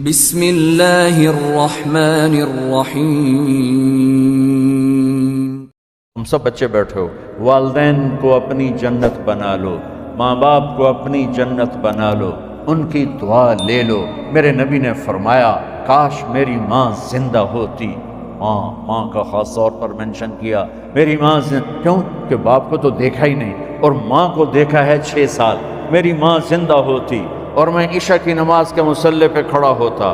بسم اللہ الرحمن الرحیم۔ تم سب بچے بیٹھے ہو، والدین کو اپنی جنت بنا لو، ماں باپ کو اپنی جنت بنا لو، ان کی دعا لے لو۔ میرے نبی نے فرمایا کاش میری ماں زندہ ہوتی۔ ماں کا خاص طور پر منشن کیا، میری ماں کیوں کہ باپ کو تو دیکھا ہی نہیں اور ماں کو دیکھا ہے 6 سال۔ میری ماں زندہ ہوتی اور میں عشاء کی نماز کے مصلی پہ کھڑا ہوتا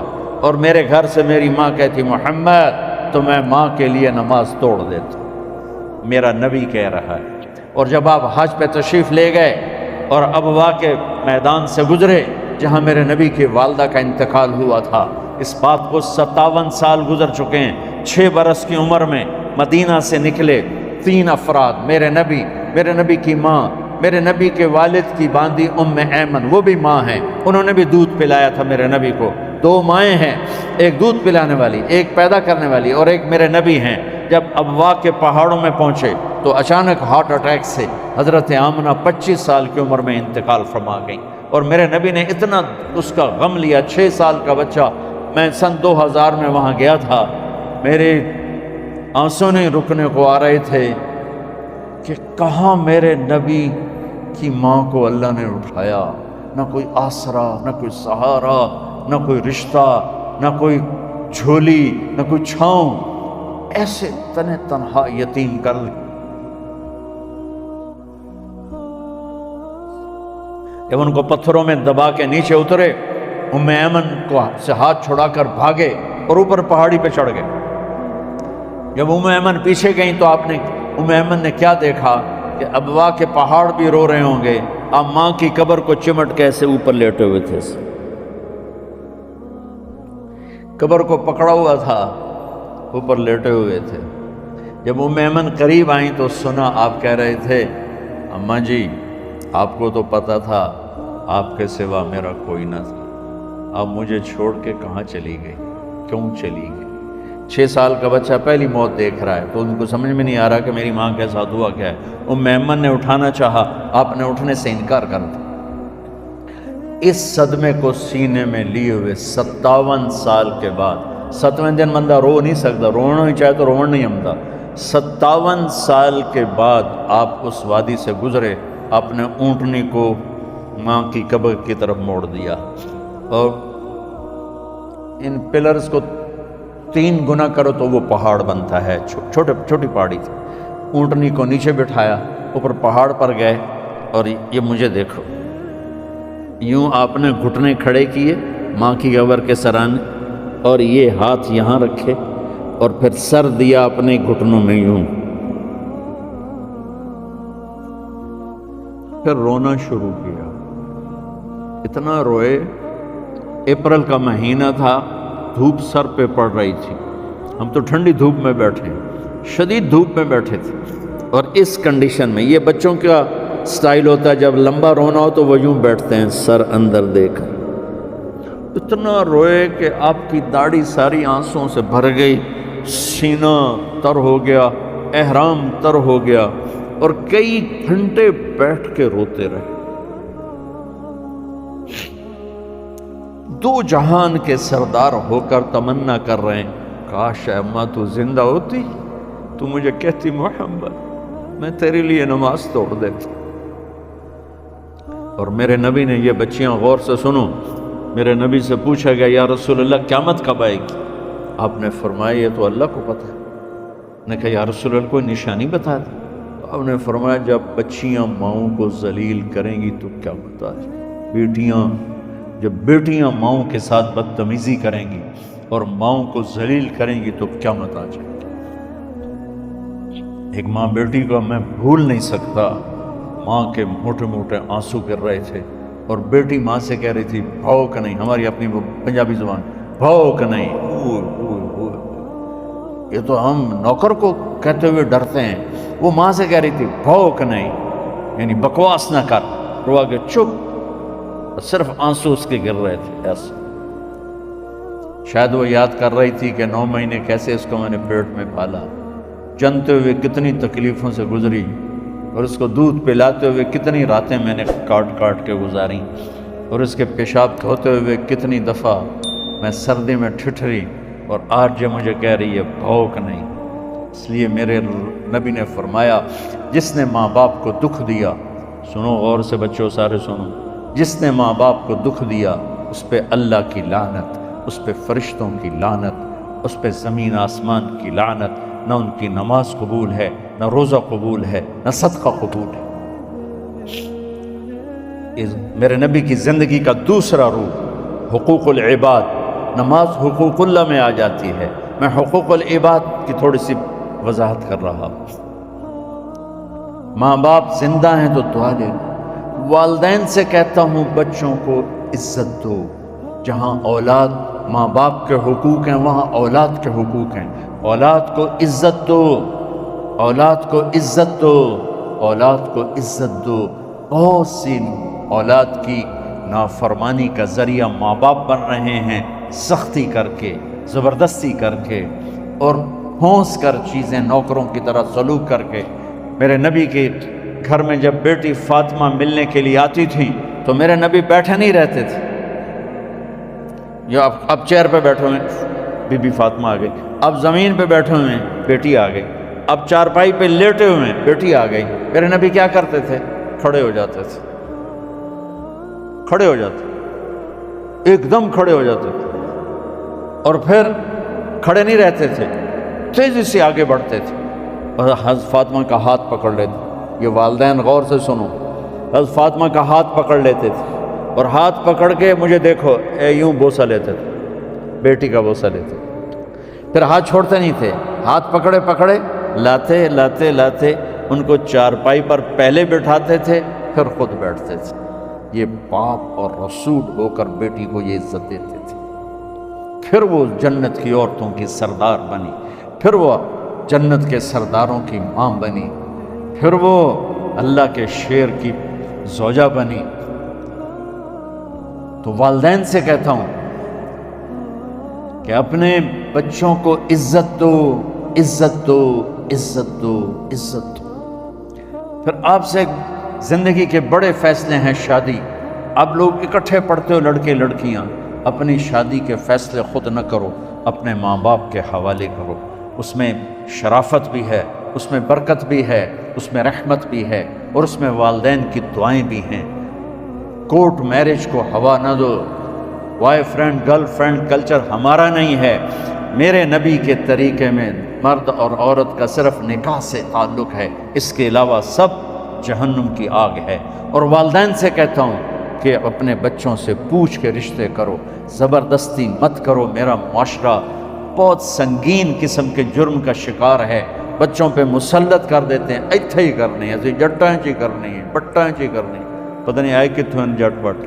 اور میرے گھر سے میری ماں کہتی محمد، تو میں ماں کے لیے نماز توڑ دیتا۔ میرا نبی کہہ رہا ہے۔ اور جب آپ حج پہ تشریف لے گئے اور ابوا کے میدان سے گزرے جہاں میرے نبی کی والدہ کا انتقال ہوا تھا، اس بات کو 57 سال گزر چکے ہیں۔ 6 برس کی عمر میں مدینہ سے نکلے 3 افراد، میرے نبی کی ماں، میرے نبی کے والد کی باندی ایمن، وہ بھی ماں ہیں، انہوں نے بھی دودھ پلایا تھا میرے نبی کو۔ 2 مائیں ہیں، ایک دودھ پلانے والی، ایک پیدا کرنے والی، اور ایک میرے نبی ہیں۔ جب ابوا کے پہاڑوں میں پہنچے تو اچانک ہارٹ اٹیک سے حضرت آمنہ 25 سال کی عمر میں انتقال فرما گئی، اور میرے نبی نے اتنا اس کا غم لیا۔ 6 سال کا بچہ، میں سن 2000 میں وہاں گیا تھا، میرے آنسو نہیں رکنے کو آ رہے تھے کہ کہاں میرے نبی کی ماں کو اللہ نے اٹھایا، نہ کوئی آسرا، نہ کوئی سہارا، نہ کوئی رشتہ، نہ کوئی جھولی، نہ کوئی چھاؤں، ایسے تنہا یتیم کر لی۔ جب ان کو پتھروں میں دبا کے نیچے اترے، ایمن کو سے ہاتھ چھڑا کر بھاگے اور اوپر پہاڑی پہ چڑھ گئے۔ جب ایمن پیچھے گئیں تو ایمن نے کیا دیکھا کہ ابوا کے پہاڑ بھی رو رہے ہوں گے، آپ ماں کی قبر کو چمٹ کے ایسے اوپر لیٹے ہوئے تھے، قبر کو پکڑا ہوا تھا، اوپر لیٹے ہوئے تھے۔ جب ایمن قریب آئیں تو سنا آپ کہہ رہے تھے اماں جی، آپ کو تو پتا تھا آپ کے سوا میرا کوئی نہ تھا، آپ مجھے چھوڑ کے کہاں چلی گئی، کیوں چلی گئی؟ 6 سال کا بچہ پہلی موت دیکھ رہا ہے تو ان کو سمجھ میں نہیں آ رہا کہ میری ماں کے ساتھ ہوا کیا ہے۔ ایمن نے اٹھانا چاہا، آپ نے اٹھنے سے انکار کر دیا۔ اس صدمے کو سینے میں لیے ہوئے 57 سال کے بعد، 7ویں دن بندہ رو نہیں سکتا، رونا ہی چاہے تو رونا نہیں آتا۔ 57 سال کے بعد آپ اس وادی سے گزرے، اپنے اونٹنی کو ماں کی قبر کی طرف موڑ دیا، اور ان پلرز کو 3 گنا کرو تو وہ پہاڑ بنتا ہے، چھوٹی پہاڑی تھی۔ اونٹنی کو نیچے بٹھایا، اوپر پہاڑ پر گئے، اور یہ مجھے دیکھو، یوں آپ نے گھٹنے کھڑے کیے ماں کی قبر کے سرانے، اور یہ ہاتھ یہاں رکھے اور پھر سر دیا اپنے گھٹنوں میں یوں، پھر رونا شروع کیا۔ اتنا روئے، اپریل کا مہینہ تھا، دھوپ سر پہ پڑ رہی تھی، ہم تو ٹھنڈی دھوپ میں بیٹھے، شدید دھوپ میں بیٹھے تھے، اور اس کنڈیشن میں یہ بچوں کا سٹائل ہوتا ہے، جب لمبا رونا ہو تو وہ یوں بیٹھتے ہیں سر اندر دیکھ۔ اتنا روئے کہ آپ کی داڑھی ساری آنسوؤں سے بھر گئی، سینہ تر ہو گیا، احرام تر ہو گیا، اور کئی گھنٹے بیٹھ کے روتے رہے۔ 2 جہان کے سردار ہو کر تمنا کر رہے ہیں کاش اماں تو زندہ ہوتی، تو مجھے کہتی محمد، میں تیرے لیے نماز توڑ دیتا۔ اور میرے نبی نے، یہ بچیاں غور سے سنو، میرے نبی سے پوچھا گیا یا رسول اللہ قیامت کب آئے گی؟ آپ نے فرمایا یہ تو اللہ کو پتہ ہے۔ نے کہا یا رسول اللہ کوئی نشانی بتا دیں؟ تو آپ نے فرمایا جب بچیاں ماؤں کو ذلیل کریں گی تو قیامت آ جائے گی۔ جب بیٹیاں ماؤں کے ساتھ بدتمیزی کریں گی اور ماؤں کو ذلیل کریں گی تو قیامت آ جائے گی۔ ایک ماں بیٹی کو میں بھول نہیں سکتا، ماں کے موٹے موٹے آنسو گر رہے تھے، اور بیٹی ماں سے کہہ رہی تھی بھوک نہیں، ہماری اپنی پنجابی زبان، بھوک نہیں، یہ تو ہم نوکر کو کہتے ہوئے ڈرتے ہیں، وہ ماں سے کہہ رہی تھی بھوک نہیں، یعنی بکواس نہ کر، روا کے چپ، صرف آنسو اس کے گر رہے تھے ایسے۔ شاید وہ یاد کر رہی تھی کہ 9 مہینے کیسے اس کو میں نے پیٹ میں پالا، جنتے ہوئے کتنی تکلیفوں سے گزری، اور اس کو دودھ پلاتے ہوئے کتنی راتیں میں نے کاٹ کے گزاری، اور اس کے پیشاب دھوتے ہوئے کتنی دفعہ میں سردی میں ٹھٹھری اور آج یہ مجھے کہہ رہی ہے بھوک نہیں۔ اس لیے میرے نبی نے فرمایا جس نے ماں باپ کو دکھ دیا، سنو غور سے بچوں سارے سنو، جس نے ماں باپ کو دکھ دیا اس پہ اللہ کی لعنت، اس پہ فرشتوں کی لعنت، اس پہ زمین آسمان کی لعنت، نہ ان کی نماز قبول ہے، نہ روزہ قبول ہے، نہ صدقہ قبول ہے۔ میرے نبی کی زندگی کا دوسرا روح حقوق العباد، نماز حقوق اللہ میں آ جاتی ہے، میں حقوق العباد کی تھوڑی سی وضاحت کر رہا ہوں۔ ماں باپ زندہ ہیں تو دعا لے لو۔ والدین سے کہتا ہوں بچوں کو عزت دو، جہاں اولاد ماں باپ کے حقوق ہیں وہاں اولاد کے حقوق ہیں، اولاد کو عزت دو، اولاد کو عزت دو، اولاد کو عزت دو۔ بہت سی اولاد کی نافرمانی کا ذریعہ ماں باپ بن رہے ہیں، سختی کر کے، زبردستی کر کے اور پھونس کر چیزیں نوکروں کی طرح سلوک کر کے۔ میرے نبی کے گھر میں جب بیٹی فاطمہ ملنے کے لیے آتی تھی تو میرے نبی بیٹھے نہیں رہتے تھے، جو اب چیئر پہ بیٹھے ہوئے بی بی فاطمہ آ گئی، اب زمین پہ بیٹھے ہوئے ہیں بیٹی آ گئی، اب چارپائی پہ لیٹے ہوئے ہیں بیٹی آ گئی۔ میرے نبی کیا کرتے تھے؟ کھڑے ہو جاتے تھے، کھڑے ہو جاتے، ایک دم کھڑے ہو جاتے تھے، اور پھر کھڑے نہیں رہتے تھے، تیزی سے آگے بڑھتے تھے اور حضرت فاطمہ کا ہاتھ پکڑ لیتے۔ یہ والدین غور سے سنو، حضرت فاطمہ کا ہاتھ پکڑ لیتے تھے اور ہاتھ پکڑ کے مجھے دیکھو یوں بوسہ لیتے تھے، بیٹی کا بوسہ لیتے تھے، پھر ہاتھ چھوڑتے نہیں تھے، ہاتھ پکڑے پکڑے لاتے لاتے لاتے ان کو چارپائی پر پہلے بٹھاتے تھے پھر خود بیٹھتے تھے۔ یہ باپ اور رسول ہو کر بیٹی کو یہ عزت دیتے تھے۔ پھر وہ جنت کی عورتوں کی سردار بنی، پھر وہ جنت کے سرداروں کی ماں بنی، پھر وہ اللہ کے شیر کی زوجہ بنی۔ تو والدین سے کہتا ہوں کہ اپنے بچوں کو عزت دو، عزت دو، عزت دو، عزت دو۔ پھر آپ سے زندگی کے بڑے فیصلے ہیں شادی۔ اب لوگ اکٹھے پڑھتے ہو لڑکے لڑکیاں، اپنی شادی کے فیصلے خود نہ کرو، اپنے ماں باپ کے حوالے کرو۔ اس میں شرافت بھی ہے، اس میں برکت بھی ہے، اس میں رحمت بھی ہے، اور اس میں والدین کی دعائیں بھی ہیں۔ کورٹ میرج کو ہوا نہ دو، boy friend girl friend culture ہمارا نہیں ہے۔ میرے نبی کے طریقے میں مرد اور عورت کا صرف نکاح سے تعلق ہے، اس کے علاوہ سب جہنم کی آگ ہے۔ اور والدین سے کہتا ہوں کہ اپنے بچوں سے پوچھ کے رشتے کرو، زبردستی مت کرو۔ میرا معاشرہ بہت سنگین قسم کے جرم کا شکار ہے، بچوں پہ مسلط کر دیتے ہیں، ایتھے ہی کرنی ہے، جٹاں چی کرنی ہے، بٹاں چی کرنی ہے، پتہ نہیں آئے کتوں جٹ بٹ۔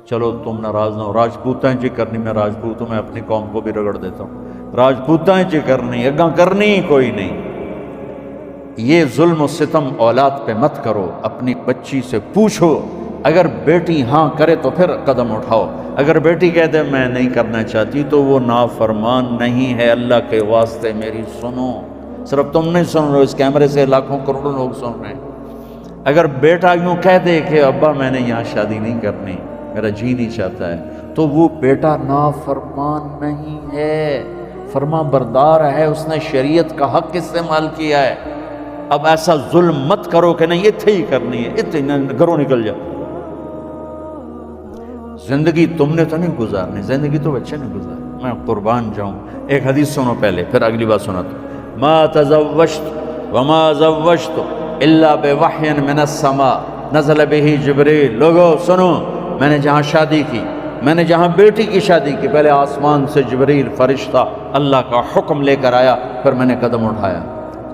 چلو تم ناراض نہ ہو، راجپوتاں چی کرنی، میں راجپوت ہوں، میں اپنی قوم کو بھی رگڑ دیتا ہوں، راجپوتاں چی کرنی، اگاں کرنی ہی کوئی نہیں۔ یہ ظلم و ستم اولاد پہ مت کرو، اپنی بچی سے پوچھو، اگر بیٹی ہاں کرے تو پھر قدم اٹھاؤ، اگر بیٹی کہہ دے میں نہیں کرنا چاہتی تو وہ نافرمان نہیں ہے۔ اللہ کے واسطے میری سنو، صرف تم نہیں سن رہے، اس کیمرے سے لاکھوں کروڑوں لوگ سن رہے ہیں۔ اگر بیٹا یوں کہہ دے کہ ابا میں نے یہاں شادی نہیں کرنی، میرا جی نہیں چاہتا ہے، تو وہ بیٹا نافرمان نہیں ہے، فرما بردار ہے، اس نے شریعت کا حق استعمال کیا ہے۔ اب ایسا ظلم مت کرو کہ نہیں اتھے ہی کرنی ہے، اتھے گھروں نکل جاؤ۔ زندگی تم نے تو نہیں گزارنی، زندگی تو بچے نے گزارنی۔ میں قربان جاؤں، ایک حدیث سنو پہلے پھر اگلی بات سنا تو۔ ما تزوجت وما زوجت الا بوحی من السماء نزل به جبریل۔ لوگو سنو، میں نے جہاں شادی کی، میں نے جہاں بیٹی کی شادی کی، پہلے آسمان سے جبریل فرشتہ اللہ کا حکم لے کر آیا، پھر میں نے قدم اٹھایا۔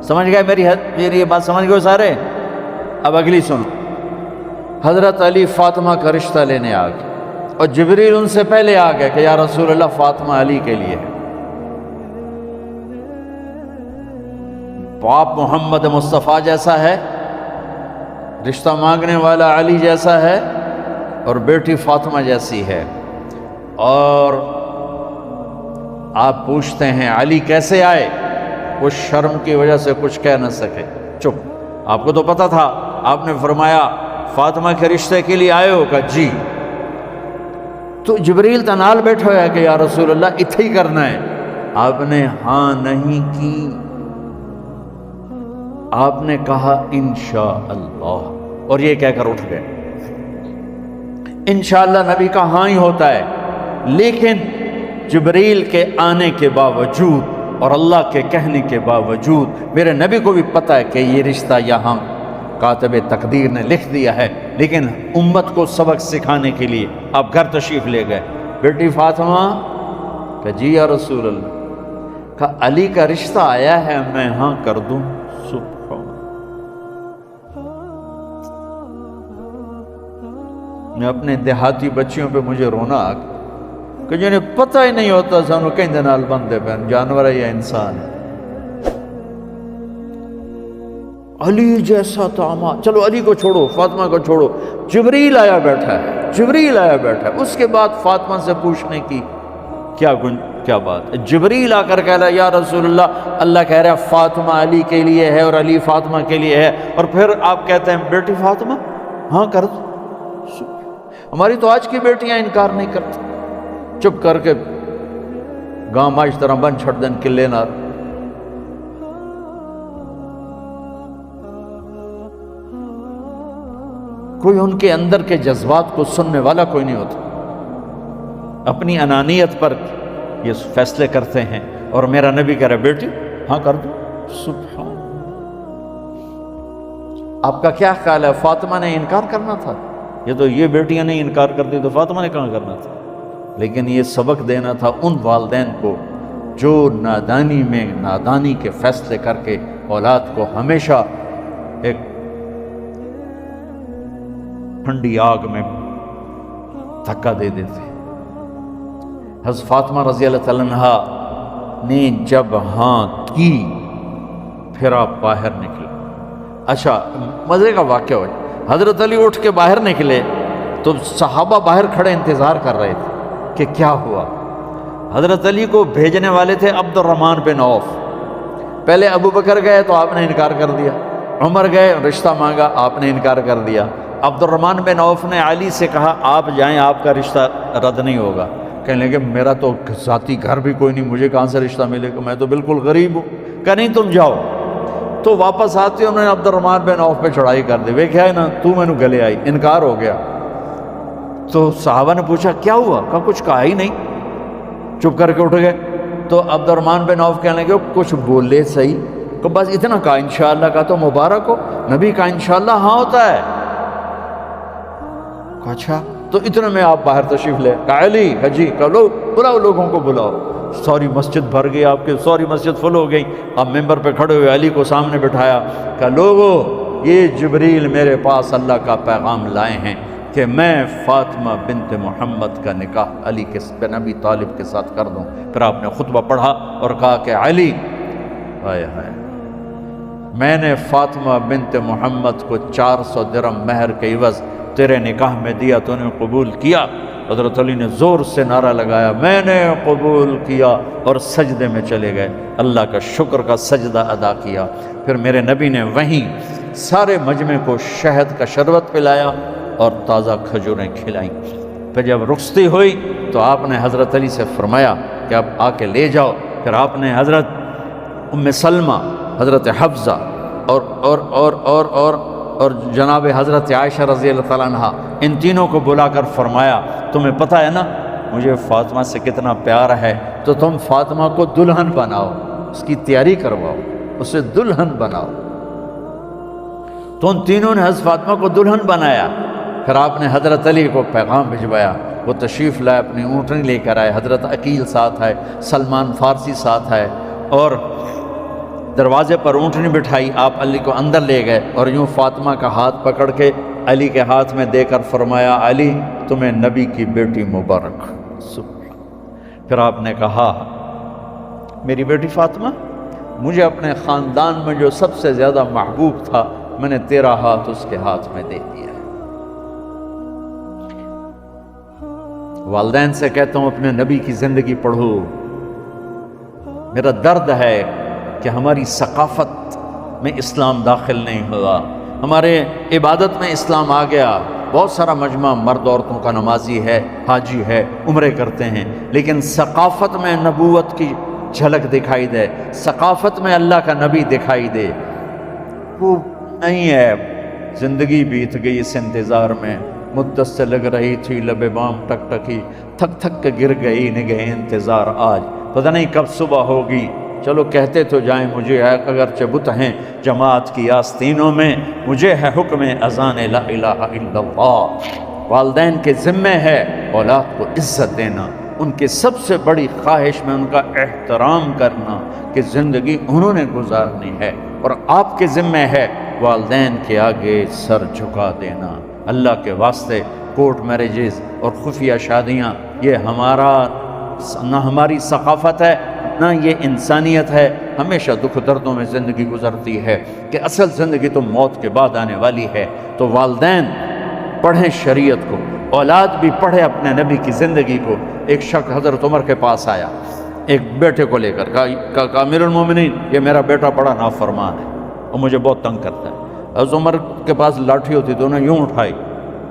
سمجھ گئے میری یہ بات سمجھ گئے سارے؟ اب اگلی سنو۔ حضرت علی فاطمہ کا رشتہ لینے آ گئے اور جبریل ان سے پہلے آ گئے کہ یا رسول اللہ فاطمہ علی کے لیے ہے۔ باپ محمد مصطفیٰ جیسا ہے، رشتہ مانگنے والا علی جیسا ہے، اور بیٹی فاطمہ جیسی ہے۔ اور آپ پوچھتے ہیں علی کیسے آئے؟ وہ شرم کی وجہ سے کچھ کہہ نہ سکے، چپ۔ آپ کو تو پتہ تھا، آپ نے فرمایا فاطمہ کے رشتے کے لیے آئے ہو؟ کہا جی۔ تو جبریل تنال بیٹھا ہوا ہے کہ یا رسول اللہ اتھے ہی کرنا ہے. آپ نے ہاں نہیں کی، آپ نے کہا انشاءاللہ، اور یہ کہہ کر اٹھ گئے. انشاءاللہ نبی کا ہاں ہی ہوتا ہے، لیکن جبریل کے آنے کے باوجود اور اللہ کے کہنے کے باوجود میرے نبی کو بھی پتہ ہے کہ یہ رشتہ یہاں کاتب تقدیر نے لکھ دیا ہے، لیکن امت کو سبق سکھانے کے لیے آپ گھر تشریف لے گئے. بیٹی فاطمہ کہ جی یا رسول اللہ. کہا علی کا رشتہ آیا ہے، میں ہاں کر دوں. سبحان، میں اپنے دیہاتی بچیوں پہ مجھے رونا آ گیا کہ جنہیں پتہ ہی نہیں ہوتا سانو کہیں دنال بندے پہ جانور ہے یا انسان ہے. علی جیسا داماد، چلو علی کو چھوڑو، فاطمہ کو چھوڑو، جبریل آیا بیٹھا ہے، جبریل آیا بیٹھا ہے. اس کے بعد فاطمہ سے پوچھنے کی کیا بات ہے؟ جبریل آ کر کہہ رہا یا رسول اللہ، اللہ کہہ رہا ہے فاطمہ علی کے لیے ہے اور علی فاطمہ کے لیے ہے، اور پھر آپ کہتے ہیں بیٹی فاطمہ ہاں کر دو. ہماری تو آج کی بیٹیاں انکار نہیں کرتی، چپ کر کے گاں ماش طرح بن چھڑ دن کے لینا. کوئی ان کے اندر کے جذبات کو سننے والا کوئی نہیں ہوتا، اپنی انانیت پر یہ فیصلے کرتے ہیں. اور میرا نبی کہہ رہا بیٹی ہاں کر دو. سبحان، آپ کا کیا خیال ہے فاطمہ نے انکار کرنا تھا؟ یہ بیٹیاں نہیں انکار کرتی تو فاطمہ نے کہاں کرنا تھا؟ لیکن یہ سبق دینا تھا ان والدین کو جو نادانی میں نادانی کے فیصلے کر کے اولاد کو ہمیشہ ایک ٹھنڈی آگ میں دھکا دے دیتے. حضرت فاطمہ رضی اللہ تعالیٰ عنہا نے جب ہاں کی پھر آپ باہر نکلے. اچھا مزے کا واقعہ ہوا، حضرت علی اٹھ کے باہر نکلے تو صحابہ باہر کھڑے انتظار کر رہے تھے کہ کیا ہوا. حضرت علی کو بھیجنے والے تھے عبد الرحمن بن عوف. پہلے ابو بکر گئے تو آپ نے انکار کر دیا، عمر گئے رشتہ مانگا، آپ نے انکار کر دیا. عبد الرحمن بن عوف نے علی سے کہا آپ جائیں، آپ کا رشتہ رد نہیں ہوگا. کہنے لگے میرا تو ذاتی گھر بھی کوئی نہیں، مجھے کہاں سے رشتہ ملے گا، میں تو بالکل غریب ہوں. کہ نہیں تم جاؤ. تو واپس آتے انہوں نے عبد الرحمن بن عوف پہ چڑھائی کر دی. ویکھیا ہے نا تو میں نے گلے آئی، انکار ہو گیا. تو صحابہ نے پوچھا کیا ہوا؟ کہا کچھ کہا ہی نہیں، چپ کر کے اٹھ گئے. تو عبد الرحمن بن عوف کہنے لگے کچھ بولے صحیح، کہ بس اتنا کہا انشاءاللہ. کہا تو مبارک ہو، نبی کا انشاءاللہ ہاں ہوتا ہے. کہا اچھا تو اتنے میں آپ باہر تشریف لے. کہا علی حجی کہو بلاؤ، لوگوں کو بلاؤ. ساری مسجد بھر گئی، آپ کے ساری مسجد فل ہو گئی. آپ ممبر پہ کھڑے ہوئے علی کو سامنے بٹھایا. کہا لوگو یہ جبریل میرے پاس اللہ کا پیغام لائے ہیں کہ میں فاطمہ بنت محمد کا نکاح علی کے بن ابی طالب کے ساتھ کر دوں. پھر آپ نے خطبہ پڑھا اور کہا کہ علی ہائے ہائے، میں نے فاطمہ بنت محمد کو 400 درہم مہر کے عوض تیرے نکاح میں دیا، تو نے قبول کیا؟ حضرت علی نے زور سے نعرہ لگایا میں نے قبول کیا، اور سجدے میں چلے گئے، اللہ کا شکر کا سجدہ ادا کیا. پھر میرے نبی نے وہیں سارے مجمع کو شہد کا شربت پلایا اور تازہ کھجوریں کھلائیں. پھر جب رخصتی ہوئی تو آپ نے حضرت علی سے فرمایا کہ اب آ کے لے جاؤ. پھر آپ نے حضرت ام سلمہ، حضرت حفصہ اور جناب حضرت عائشہ رضی اللہ تعالیٰ عنہ، ان تینوں کو بلا کر فرمایا تمہیں پتہ ہے نا مجھے فاطمہ سے کتنا پیار ہے، تو تم فاطمہ کو دلہن بناؤ، اس کی تیاری کرواؤ، اسے دلہن بناؤ. تو ان تینوں نے حضرت فاطمہ کو دلہن بنایا. پھر آپ نے حضرت علی کو پیغام بھجوایا، وہ تشریف لائے، اپنی اونٹنی لے کر آئے. حضرت عقیل ساتھ ہے، سلمان فارسی ساتھ ہے، اور دروازے پر اونٹنی بٹھائی. آپ علی کو اندر لے گئے اور یوں فاطمہ کا ہاتھ پکڑ کے علی کے ہاتھ میں دے کر فرمایا علی تمہیں نبی کی بیٹی مبارک. پھر آپ نے کہا میری بیٹی فاطمہ، مجھے اپنے خاندان میں جو سب سے زیادہ محبوب تھا میں نے تیرا ہاتھ اس کے ہاتھ میں دے دیا. والدین سے کہتا ہوں اپنے نبی کی زندگی پڑھو. میرا درد ہے کہ ہماری ثقافت میں اسلام داخل نہیں ہوا، ہمارے عبادت میں اسلام آ گیا، بہت سارا مجمع مرد عورتوں کا نمازی ہے، حاجی ہے، عمرے کرتے ہیں، لیکن ثقافت میں نبوت کی جھلک دکھائی دے، ثقافت میں اللہ کا نبی دکھائی دے، وہ نہیں ہے۔ زندگی بیت گئی اس انتظار میں، مدت سے لگ رہی تھی لب بام ٹک ٹکی، تھک تھک کے گر گئی نگہ انتظار آج، پتہ نہیں کب صبح ہوگی۔ چلو کہتے تو جائیں مجھے ہے اگرچہ بت ہیں جماعت کی آستینوں میں، مجھے ہے حکم اذان لا الہ الا اللہ۔ والدین کے ذمہ ہے اولاد کو عزت دینا، ان کی سب سے بڑی خواہش میں ان کا احترام کرنا کہ زندگی انہوں نے گزارنی ہے، اور آپ کے ذمہ ہے والدین کے آگے سر جھکا دینا۔ اللہ کے واسطے کورٹ میرجز اور خفیہ شادیاں یہ نہ ہماری ثقافت ہے نہ یہ انسانیت ہے۔ ہمیشہ دکھ دردوں میں زندگی گزرتی ہے کہ اصل زندگی تو موت کے بعد آنے والی ہے۔ تو والدین پڑھیں شریعت کو، اولاد بھی پڑھے اپنے نبی کی زندگی کو۔ ایک شخص حضرت عمر کے پاس آیا ایک بیٹے کو لے کر، کہا امیر المومنین یہ میرا بیٹا بڑا نافرمان ہے اور مجھے بہت تنگ کرتا ہے۔ حضرت عمر کے پاس لاٹھی ہوتی تو انہوں نے یوں اٹھائی،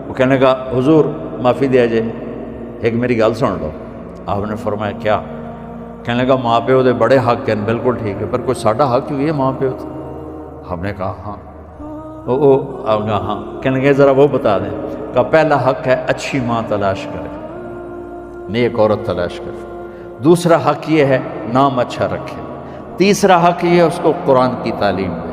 وہ کہنے لگا حضور معافی دیا جائے، ایک میری گل سن لو۔ آپ نے فرمایا کیا؟ کہنے لگا ماں پیو دے بڑے حق ہیں، بالکل ٹھیک ہے، پر کوئی ساڈا حق بھی ہے ماں پیو سے؟ ہم نے کہا ہاں۔ آپ نے کہا ہاں۔ کہنے لگے ذرا وہ بتا دیں۔ کہا پہلا حق ہے اچھی ماں تلاش کرے، نیک عورت تلاش کرے۔ دوسرا حق یہ ہے نام اچھا رکھے۔ تیسرا حق یہ ہے اس کو قرآن کی تعلیم دے۔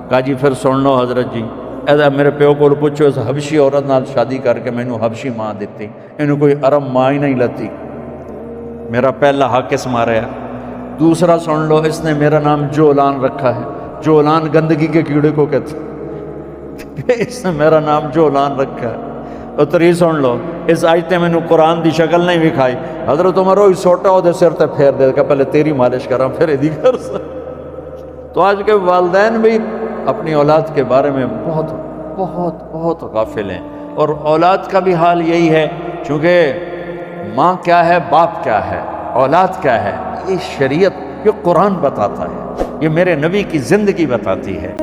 کہا جی پھر سن لو حضرت جی، ایسا میرے پیو کو پوچھو اس حبشی عورت نال شادی کر کے مینوں حبشی ماں دیتی، انہوں کوئی عرب ماں ہی نہیں لتی، میرا پہلا حق اس مارے ہے۔ دوسرا سن لو، اس نے میرا نام جولان رکھا ہے، جولان گندگی کے کیڑے کو کہتے اس نے میرا نام جولان رکھا ہے۔ اور تری سن لو، اس آج تے مینوں قرآن دی شکل نہیں دکھائی۔ حضرت عمر ہوئی سوٹا ہو دے سر تے پھیر دے کہ پہلے تیری مالش کراں پھر ایدی کر سا۔ تو آج کے والدین بھی اپنی اولاد کے بارے میں بہت بہت بہت غافل ہیں، اور اولاد کا بھی حال یہی ہے، چونکہ ماں کیا ہے، باپ کیا ہے، اولاد کیا ہے، یہ شریعت، یہ قرآن بتاتا ہے، یہ میرے نبی کی زندگی بتاتی ہے۔